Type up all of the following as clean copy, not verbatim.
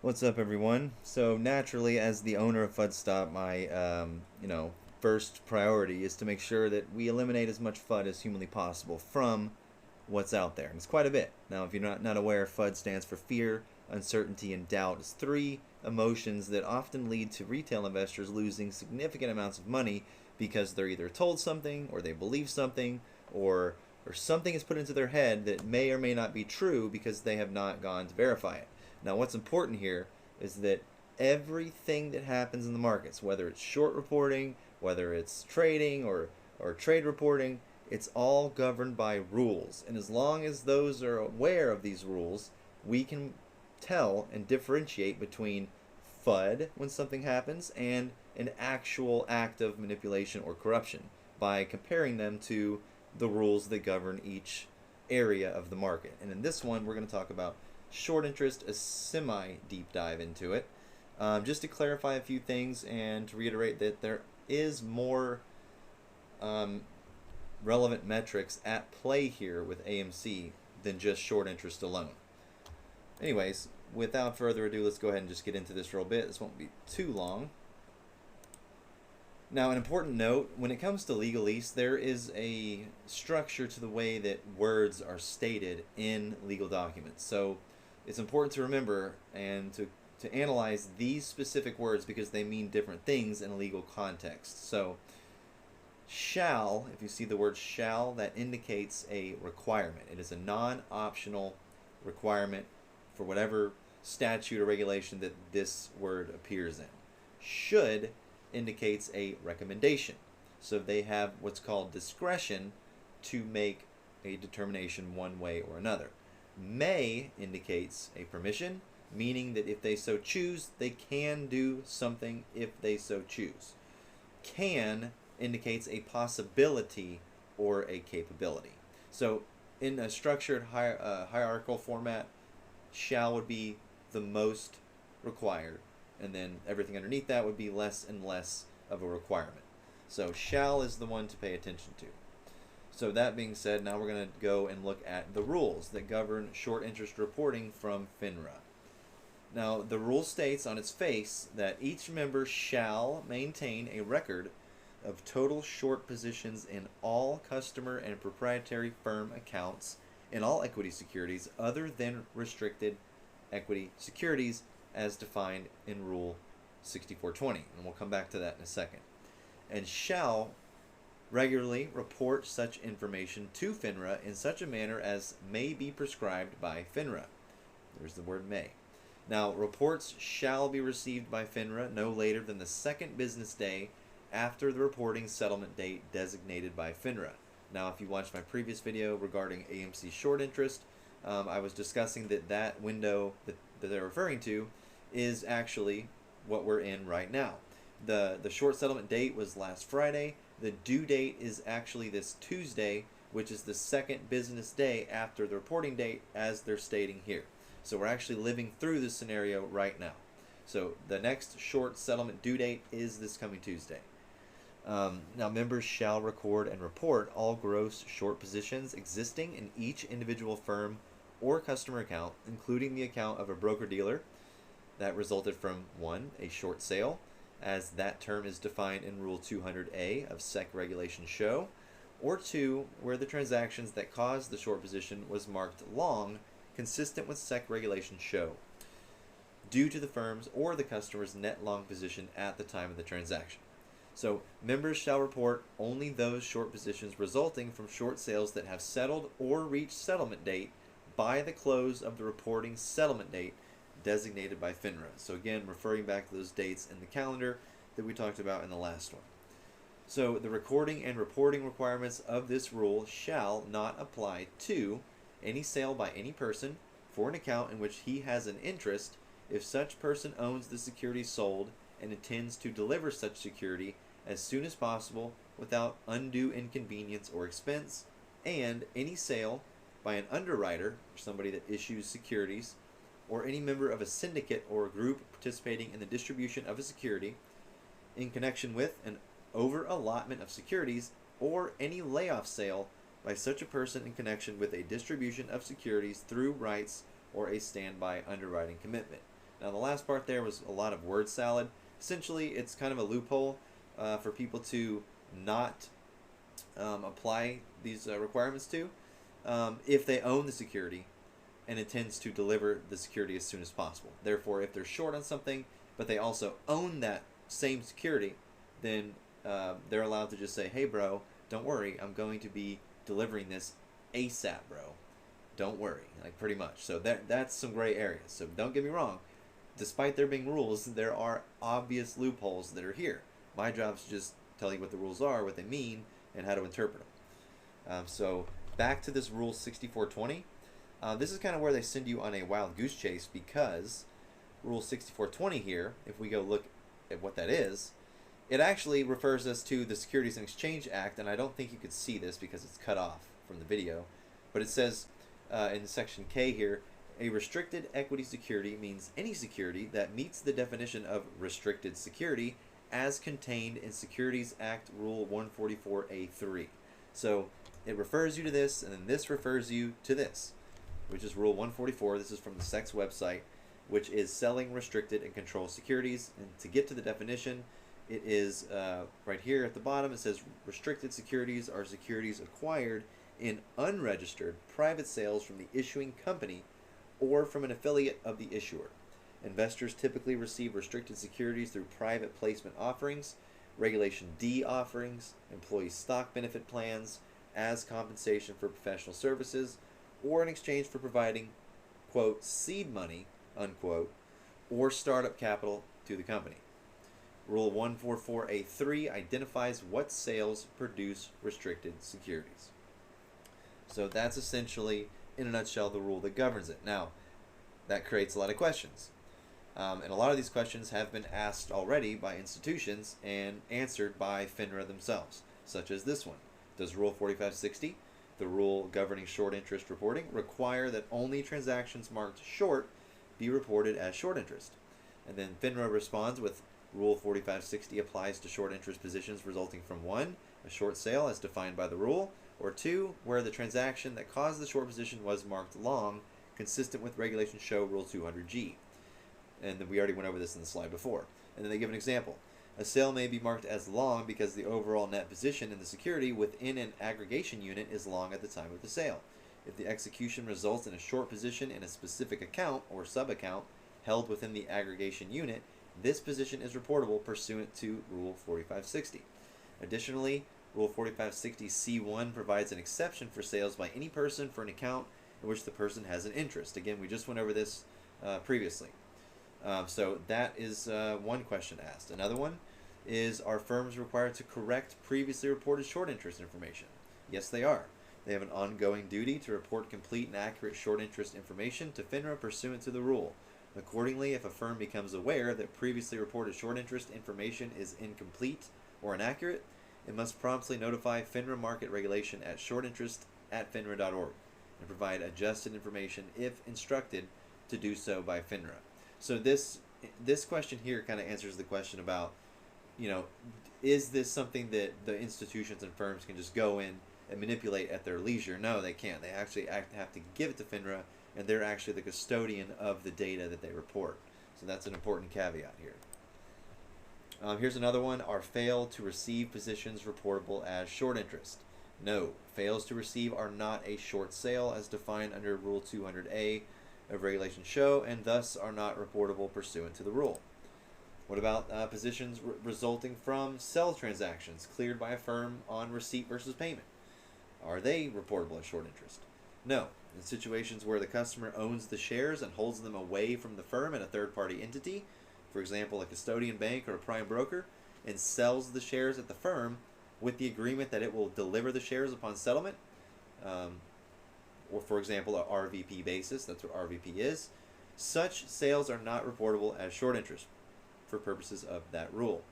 What's up, everyone? So naturally, as the owner of FUD my first priority is to make sure that we eliminate as much FUD as humanly possible from what's out there. And it's quite a bit. Now, if you're not aware, FUD stands for fear, uncertainty, and doubt. It's three emotions that often lead to retail investors losing significant amounts of money because they're either told something, or they believe something, or something is put into their head that may or may not be true because they have not gone to verify it. Now, what's important here is that everything that happens in the markets, whether it's short reporting, whether it's trading or trade reporting, it's all governed by rules. And as long as those are aware of these rules, we can tell and differentiate between FUD when something happens and an actual act of manipulation or corruption by comparing them to the rules that govern each area of the market. And in this one, we're going to talk about short interest, a semi deep dive into it. Just to clarify a few things and to reiterate that there is more um, relevant metrics at play here with AMC than just short interest alone. Anyways, without further ado, let's go ahead and just get into this real bit. This won't be too long. Now, an important note, when it comes to legalese, there is a structure to the way that words are stated in legal documents. So it's important to remember and to analyze these specific words because they mean different things in a legal context. So shall, if you see the word shall, that indicates a requirement. It is a non-optional requirement for whatever statute or regulation that this word appears in. Should indicates a recommendation. So they have what's called discretion to make a determination one way or another. May indicates a permission, meaning that if they so choose, they can do something if they so choose. Can indicates a possibility or a capability. So in a structured hierarchical format, shall would be the most required, and then everything underneath that would be less and less of a requirement. So shall is the one to pay attention to. So that being said, now we're going to go and look at the rules that govern short interest reporting from FINRA. Now, the rule states on its face that each member shall maintain a record of total short positions in all customer and proprietary firm accounts in all equity securities other than restricted equity securities as defined in Rule 6420. And we'll come back to that in a second. And shall regularly report such information to FINRA in such a manner as may be prescribed by FINRA. There's the word may. Now, reports shall be received by FINRA no later than the second business day after the reporting settlement date designated by FINRA. Now, if you watched my previous video regarding AMC short interest, I was discussing that window that they're referring to is actually what we're in right now. The short settlement date was last Friday. The due date is actually this Tuesday, which is the second business day after the reporting date, as they're stating here. So we're actually living through this scenario right now. So the next short settlement due date is this coming Tuesday. Now, members shall record and report all gross short positions existing in each individual firm or customer account, including the account of a broker-dealer that resulted from 1. A short sale, as that term is defined in Rule 200A of SEC Regulation Show, or 2. Where the transactions that caused the short position was marked long, consistent with SEC Regulation Show, due to the firm's or the customer's net long position at the time of the transaction. So members shall report only those short positions resulting from short sales that have settled or reached settlement date by the close of the reporting settlement date designated by FINRA. So again, referring back to those dates in the calendar that we talked about in the last one. So the recording and reporting requirements of this rule shall not apply to any sale by any person for an account in which he has an interest if such person owns the security sold and intends to deliver such security as soon as possible without undue inconvenience or expense, and any sale by an underwriter, somebody that issues securities, or any member of a syndicate or a group participating in the distribution of a security in connection with an over-allotment of securities, or any layoff sale by such a person in connection with a distribution of securities through rights or a standby underwriting commitment. Now the last part there was a lot of word salad. Essentially, it's kind of a loophole for people to not apply these requirements to if they own the security and intends to deliver the security as soon as possible. Therefore, if they're short on something, but they also own that same security, then they're allowed to just say, hey bro, don't worry, I'm going to be delivering this ASAP, bro. Don't worry, like pretty much. So that's some gray areas. So don't get me wrong, despite there being rules, there are obvious loopholes that are here. My job is to just tell you what the rules are, what they mean, and how to interpret them. So back to this rule 6420. This is kind of where they send you on a wild goose chase, because rule 6420 here, if we go look at what that is, it actually refers us to the Securities and Exchange Act, and I don't think you could see this because it's cut off from the video, but it says in section K here, a restricted equity security means any security that meets the definition of restricted security as contained in Securities Act Rule 144A3. So it refers you to this, and then this refers you to this, which is Rule 144. This is from the SEC's website, which is selling restricted and controlled securities. And to get to the definition, it is right here at the bottom. It says restricted securities are securities acquired in unregistered private sales from the issuing company or from an affiliate of the issuer. Investors typically receive restricted securities through private placement offerings, Regulation D offerings, employee stock benefit plans, as compensation for professional services, or in exchange for providing, quote, seed money, unquote, or startup capital to the company. Rule 144A3 identifies what sales produce restricted securities. So that's essentially, in a nutshell, the rule that governs it. Now, that creates a lot of questions. And a lot of these questions have been asked already by institutions and answered by FINRA themselves, such as this one. Does Rule 4560, the rule governing short interest reporting, require that only transactions marked short be reported as short interest? And then FINRA responds with Rule 4560 applies to short interest positions resulting from 1, a short sale as defined by the rule, or 2, where the transaction that caused the short position was marked long, consistent with Regulation Show Rule 200G. And then we already went over this in the slide before. And then they give an example. A sale may be marked as long because the overall net position in the security within an aggregation unit is long at the time of the sale. If the execution results in a short position in a specific account or sub-account held within the aggregation unit, this position is reportable pursuant to Rule 4560. Additionally, Rule 4560C1 provides an exception for sales by any person for an account in which the person has an interest. Again, we just went over this previously. So that is one question asked. Another one is, are firms required to correct previously reported short interest information? Yes, they are. They have an ongoing duty to report complete and accurate short interest information to FINRA pursuant to the rule. Accordingly, if a firm becomes aware that previously reported short interest information is incomplete or inaccurate, it must promptly notify FINRA Market Regulation at shortinterest@finra.org and provide adjusted information if instructed to do so by FINRA. So this question here kind of answers the question about, is this something that the institutions and firms can just go in and manipulate at their leisure? No, they can't. They actually have to give it to FINRA, and they're actually the custodian of the data that they report. So that's an important caveat here. Here's another one. Are fail to receive positions reportable as short interest? No. Fails to receive are not a short sale as defined under Rule 200A of Regulation Show, and thus are not reportable pursuant to the rule. What about positions resulting from sell transactions cleared by a firm on receipt versus payment? Are they reportable as short interest? No. In situations where the customer owns the shares and holds them away from the firm and a third-party entity, for example, a custodian bank or a prime broker, and sells the shares at the firm with the agreement that it will deliver the shares upon settlement, or for example, a RVP basis, that's what RVP is, such sales are not reportable as short interest for purposes of that rule,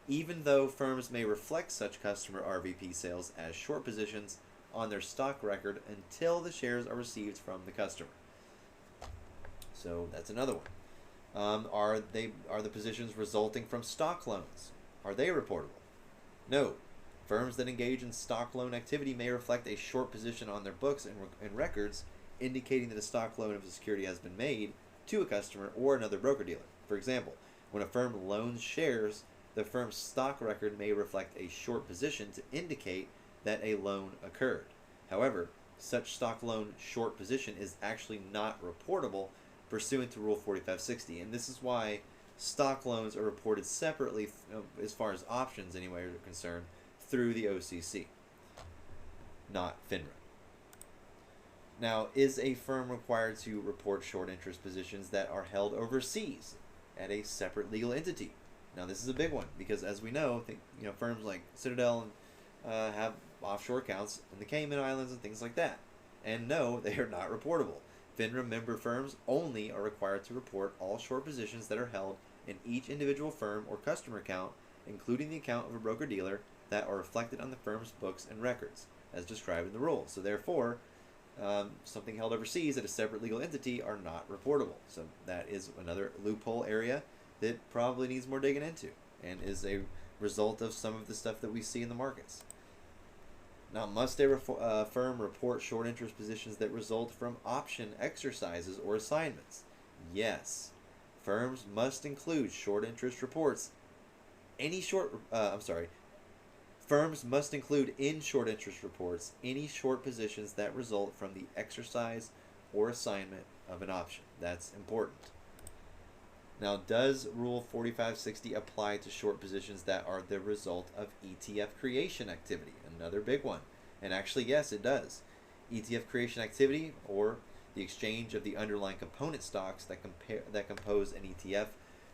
even though firms may reflect such customer RVP sales as short positions on their stock record until the shares are received from the customer. So that's another one. Are the positions resulting from stock loans? Are they reportable? No. Firms that engage in stock loan activity may reflect a short position on their books and records, indicating that a stock loan of a security has been made, to a customer or another broker-dealer. For example, when a firm loans shares, the firm's stock record may reflect a short position to indicate that a loan occurred. However, such stock loan short position is actually not reportable pursuant to Rule 4560, and this is why stock loans are reported separately, as far as options anyway are concerned, through the OCC, not FINRA. Now, is a firm required to report short interest positions that are held overseas at a separate legal entity? Now, this is a big one because, as we know, firms like Citadel have offshore accounts in the Cayman Islands and things like that. And no, they are not reportable. FINRA member firms only are required to report all short positions that are held in each individual firm or customer account, including the account of a broker-dealer, that are reflected on the firm's books and records, as described in the rule. So therefore, something held overseas at a separate legal entity are not reportable. So that is another loophole area that probably needs more digging into and is a result of some of the stuff that we see in the markets. Now, must a firm report short interest positions that result from option exercises or assignments? Yes. Firms must include short interest reports. Firms must include in short interest reports any short positions that result from the exercise or assignment of an option. That's important. Now, does Rule 4560 apply to short positions that are the result of ETF creation activity? Another big one. And actually, yes, it does. ETF creation activity, or the exchange of the underlying component stocks that compose an ETF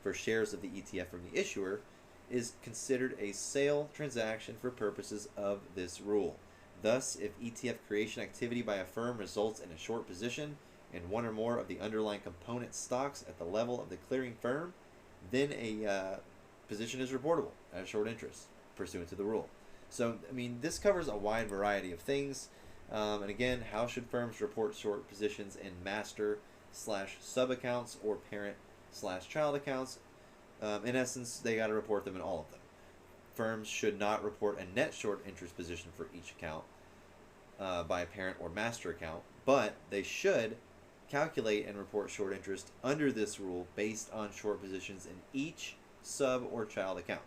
for shares of the ETF from the issuer, is considered a sale transaction for purposes of this rule. Thus, if ETF creation activity by a firm results in a short position in one or more of the underlying component stocks at the level of the clearing firm, then a position is reportable as short interest pursuant to the rule. So, this covers a wide variety of things. And again, how should firms report short positions in master/sub accounts or parent/child accounts? In essence, they got to report them in all of them. Firms should not report a net short interest position for each account by a parent or master account, but they should calculate and report short interest under this rule based on short positions in each sub or child account.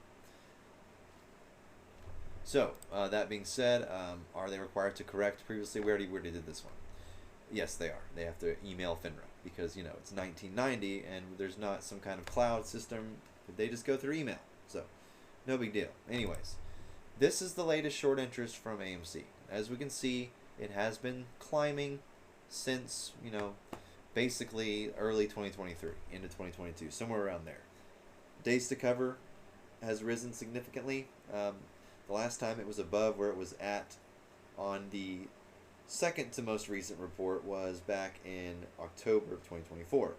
So, that being said, are they required to correct previously? We already did this one. Yes, they are. They have to email FINRA because, it's 1990 and there's not some kind of cloud system. They just go through email. So, no big deal. Anyways, this is the latest short interest from AMC. As we can see, it has been climbing since, basically early 2023 into 2022, somewhere around there. Days to cover has risen significantly. The last time it was above where it was at on the second to most recent report was back in October of 2024.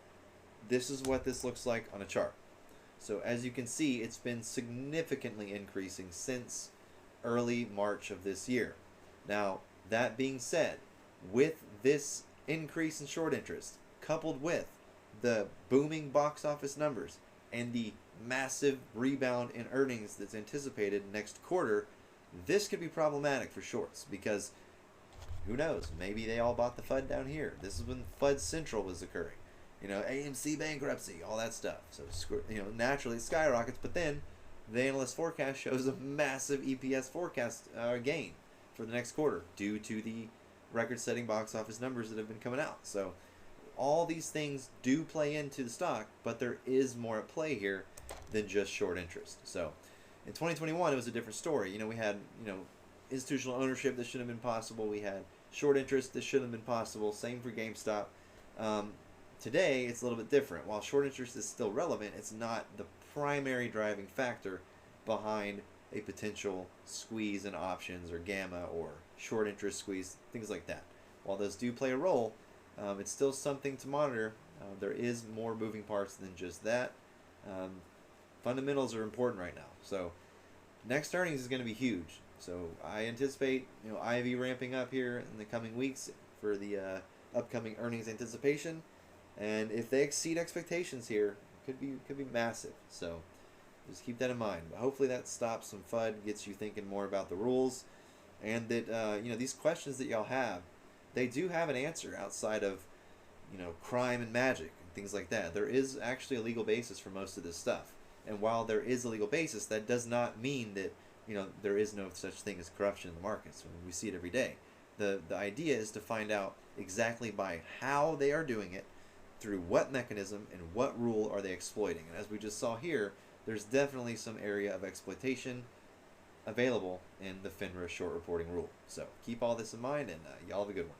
This is what this looks like on a chart. So as you can see, it's been significantly increasing since early March of this year. Now, that being said, with this increase in short interest, coupled with the booming box office numbers and the massive rebound in earnings that's anticipated next quarter, this could be problematic for shorts because who knows, maybe they all bought the FUD down here. This is when FUD Central was occurring, AMC bankruptcy, all that stuff. So naturally it skyrockets, but then the analyst forecast shows a massive EPS forecast gain for the next quarter due to the record-setting box office numbers that have been coming out. So all these things do play into the stock, but there is more at play here than just short interest. So in 2021, it was a different story. We had, institutional ownership that shouldn't have been possible. We had short interest that shouldn't have been possible. Same for GameStop. Today, it's a little bit different. While short interest is still relevant, it's not the primary driving factor behind a potential squeeze in options or gamma or short interest squeeze, things like that. While those do play a role, it's still something to monitor. There is more moving parts than just that. Fundamentals are important right now. So next earnings is going to be huge. So I anticipate IV ramping up here in the coming weeks for the upcoming earnings anticipation, and if they exceed expectations here, could be massive. So just keep that in mind. But hopefully that stops some FUD, gets you thinking more about the rules, and that these questions that y'all have, they do have an answer outside of crime and magic. things like that. There is actually a legal basis for most of this stuff. And while there is a legal basis, that does not mean that, you know, there is no such thing as corruption in the markets. I mean, we see it every day. The idea is to find out exactly by how they are doing it, through what mechanism, and what rule are they exploiting. And as we just saw here, there's definitely some area of exploitation available in the FINRA short reporting rule. So keep all this in mind, and y'all have a good one.